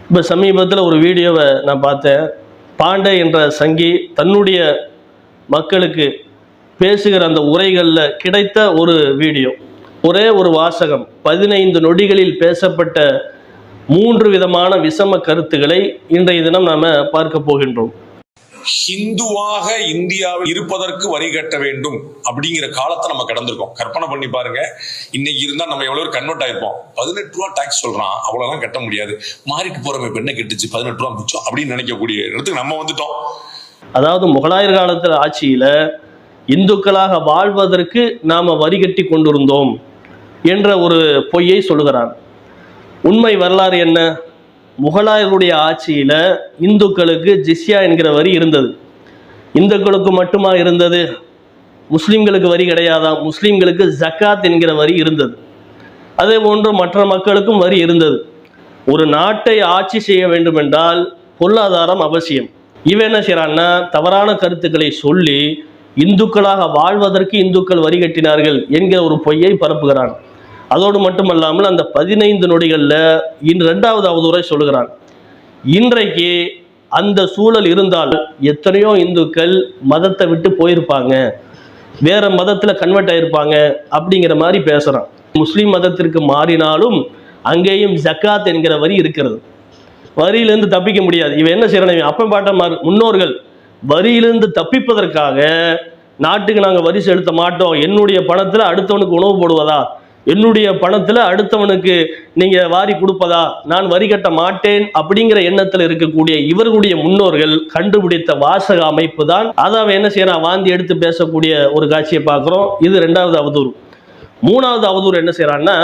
இப்போ சமீபத்தில் ஒரு வீடியோவை நான் பார்த்தேன். பாண்டே என்ற சங்கி தன்னுடைய மக்களுக்கு பேசுகிற அந்த உரைகளில் கிடைத்த ஒரு வீடியோ, ஒரே ஒரு வாசகம், 15 நொடிகளில் பேசப்பட்ட 3 விதமான விஷம கருத்துக்களை இன்றைய தினம் நாம பார்க்க போகின்றோம். ஹிந்துவாக இந்தியாவில் இருப்பதற்கு வரி கட்ட வேண்டும் அப்படிங்கிற காலத்தை நம்ம கடந்திருக்கோம். கற்பனை பண்ணி பாருங்க, இன்னைக்கு இருந்தா நம்ம எவ்வளவு கன்வெர்ட் ஆயிருப்போம். 18 ரூபா டாக்ஸ் சொல்றான், அவ்வளவுதான் கட்ட முடியாது, மாறிட்டு போறோம், இப்ப என்ன கெட்டுச்சு, 18 ரூபா மிச்சம் அப்படின்னு நினைக்கக்கூடிய இடத்துக்கு நம்ம வந்துட்டோம். அதாவது முகலாயர் காலத்தில் ஆட்சியில இந்துக்களாக வாழ்வதற்கு நாம வரி கட்டி கொண்டிருந்தோம் என்ற ஒரு பொய்யை சொல்லுகிறான். உண்மை வரலாறு என்ன? முகலாயருடைய ஆட்சியில இந்துக்களுக்கு ஜிஸ்யா என்கிற வரி இருந்தது. இந்துக்களுக்கு மட்டுமா இருந்தது? முஸ்லிம்களுக்கு வரி கிடையாதா? முஸ்லிம்களுக்கு ஜக்காத் என்கிற வரி இருந்தது. அதே போன்று மற்ற மக்களுக்கும் வரி இருந்தது. ஒரு நாட்டை ஆட்சி செய்ய வேண்டும் என்றால் பொருளாதாரம் அவசியம். இவன் என்ன செய்யறான்னா, தவறான கருத்துக்களை சொல்லி இந்துக்களாக வாழ்வதற்கு இந்துக்கள் வரி கட்டினார்கள் என்கிற ஒரு பொய்யை பரப்புகிறான். அதோடு மட்டுமல்லாமல் அந்த 15 நொடிகளில் 2வது அவதூறை சொல்லுகிறான். இன்றைக்கு அந்த சூழல் இருந்தால் எத்தனையோ இந்துக்கள் மதத்தை விட்டு போயிருப்பாங்க, வேற மதத்தில் கன்வெர்ட் ஆயிருப்பாங்க அப்படிங்கிற மாதிரி பேசுகிறான். முஸ்லீம் மதத்திற்கு மாறினாலும் அங்கேயும் ஜக்காத் என்கிற வரி இருக்கிறது. வரியிலிருந்து தப்பிக்க முடியாது. இவன் என்ன செய்யறான்? அப்ப பாட்ட முன்னோர்கள் வரியிலிருந்து தப்பிப்பதற்காக நாட்டுக்கு நாங்கள் வரி செலுத்த மாட்டோம், என்னுடைய பணத்தில் அடுத்தவனுக்கு உணவு போடுவதா, என்னுடைய பணத்தில் அடுத்தவனுக்கு நீங்க வாரி கொடுப்பதா, நான் வரி கட்ட மாட்டேன் அப்படிங்கிற எண்ணத்தில் இருக்கக்கூடிய இவர்களுடைய முன்னோர்கள் கண்டுபிடித்த வாசக அமைப்பு தான். அதை அவன் என்ன செய்யறான்? வாந்தி எடுத்து பேசக்கூடிய ஒரு காட்சியை பார்க்கிறோம். இது 2வது அவதூறு. 3வது அவதூறு என்ன செய்யறான்னா,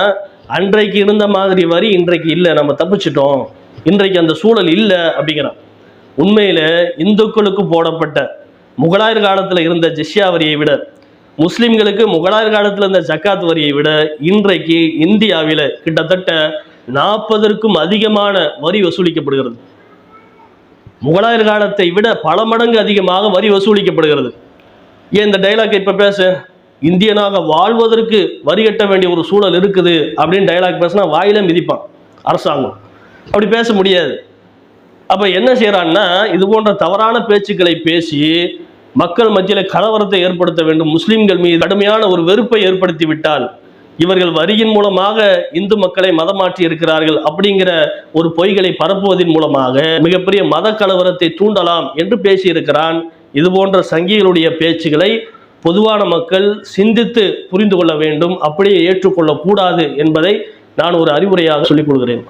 அன்றைக்கு இருந்த மாதிரி வரி இன்றைக்கு இல்லை, நம்ம தப்பிச்சிட்டோம், இன்றைக்கு அந்த சூழல் இல்லை அப்படிங்கிறான். உண்மையில இந்துக்களுக்கு போடப்பட்ட முகலாயர் காலத்தில் இருந்த ஜிஸ்யா வரியை விட, முஸ்லிம்களுக்கு முகலாயர் காலத்தில் இருந்த ஜக்காத் வரியை விட இன்றைக்கு இந்தியாவில் கிட்டத்தட்ட 40க்கும் அதிகமான வரி வசூலிக்கப்படுகிறது. முகலாயர் காலத்தை விட பல மடங்கு அதிகமாக வரி வசூலிக்கப்படுகிறது. ஏன் இந்த டைலாக் இப்ப பேச? இந்தியனாக வாழ்வதற்கு வரி கட்ட வேண்டிய ஒரு சூழல் இருக்குது அப்படின்னு டைலாக் பேசினா வாயில மிதிப்பான் அரசாங்கம். அப்படி பேச முடியாது. அப்ப என்ன செய்யறான்னா, இது போன்ற தவறான பேச்சுக்களை பேசி மக்கள் மத்தியில் கலவரத்தை ஏற்படுத்த வேண்டும், முஸ்லிம்கள் மீது கடுமையான ஒரு வெறுப்பை ஏற்படுத்தி விட்டால் இவர்கள் வரியின் மூலமாக இந்து மக்களை மதம் மாற்றி இருக்கிறார்கள் அப்படிங்கிற ஒரு பொய்களை பரப்புவதன் மூலமாக மிகப்பெரிய மத கலவரத்தை தூண்டலாம் என்று பேசியிருக்கிறான். இது போன்ற சங்கிகளுடைய பேச்சுகளை பொதுவான மக்கள் சிந்தித்து புரிந்து கொள்ள வேண்டும், அப்படியே ஏற்றுக்கொள்ளக்கூடாது என்பதை நான் ஒரு அறிவுரையாக சொல்லிக் கொள்கிறேன்.